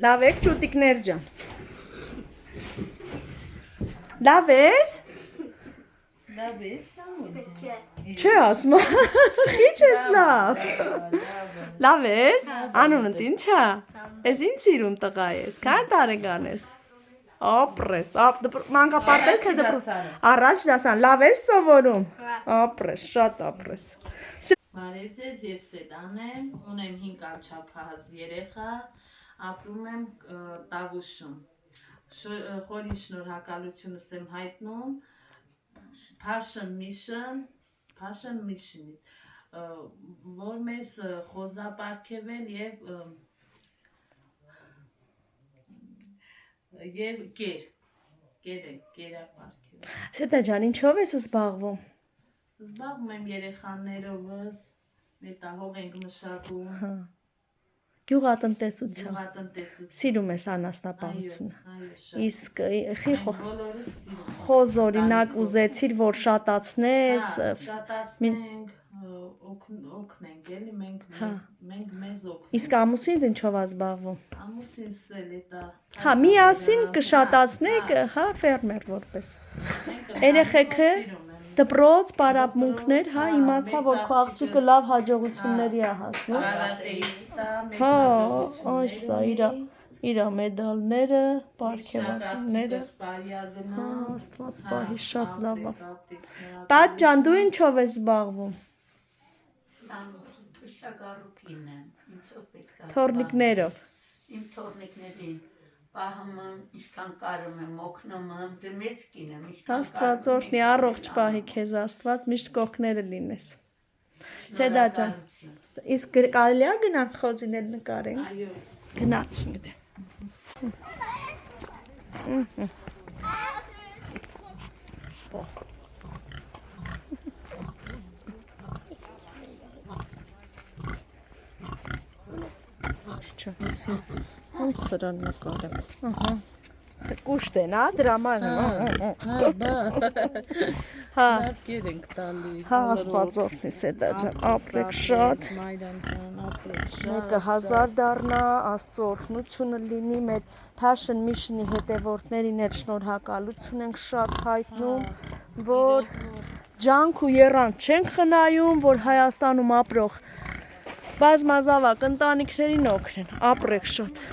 Լավ եք ճուտիկներ ջան։ Լավ ես։ Լավ ես Սամուել ջան։ Չէ ասում։ Խիչ ես լավ։ Լավ ես։ Անունդ ի՞նչ է։ Ես ինչ սիրուն տղա ես։ Քան տարեկան ես։ Ապրես, մանկապարտեզ թե դպրոց։ Առաջ դասան, լավ ես սովորում։ Ապրես, շատ ապրես։ Բարև ձեզ, ես Սեդան եմ, ունեմ 5 անչափահաս երեխա, ապրում եմ Տավուշում։ Խորին շնորհակալությունս եմ հայտնում Passion Mission-ից, որ մեզ խոզապարգևել եւ կերապարգևել։ Սետա ջան, ինչով ես զբաղվում։ Զբաղվում եմ երեխաներովս, մետաղով ենք մշակում։ Գյուղատնտեսությամբ։ Սիրում ես անասնապահությունը։ Իսկ խոզ օրինակ ուզեցիր, որ շատացնես։ Շատացնենք, օգնենք, էլի մենք մեզ օգնենք։ Իսկ ամուսինդ ինչով է զբաղվում։ Ամուսինս էլ է։ Հա, միասին կշատացնեք, հա, ֆերմեր որպես։ Երեխեքը դպրոց, պարապմունքներ, հա, իմացա, որ քո աղջիկը լավ հաջողությունների է հասնում։ Հա, այսա իր մեդալները, պարգևատրոնները։ Հա, Աստված պահի, շատ լավ է։ Տաճ ջան, դու ինչով ես զբաղվում։ Փշակառուկին եմ, ինչով պետք է։ Թորնիկներով։ Իմ թորնիկներին պահում եմ, ինչքան կարում եմ, օգնում եմ, դրմեց կին եմ, ինչքան Աստված օրհնի, առողջ պահի քեզ Աստված, միշտ կողքները լինես։ Սեդա ջան, իսկ կարելի է գնանք խոզիներ նկարենք։ Այո։ Գնացինք դե։ Ոնց սրան նկարեմ։ Ահա։ Կուշտ են, հա, դրա համար։ Հա։ Կեր ենք տալի։ Հա, Աստված օրհնի Սեդա ջան, ապրեք շատ։ Մայրան ջան, ապրեք շատ։ Մեկը 1000 դառնա, Աստծո օրհնությունը լինի, մեր Passion Mission-ի հետևորդներին էլ շնորհակալություն ենք շատ հայտնում, որ ջանք ու եռանդ չենք խնայում, որ Հայաստանում ապրող բազմազավակ ընտանիքներին օգնեն, ապրեք շատ։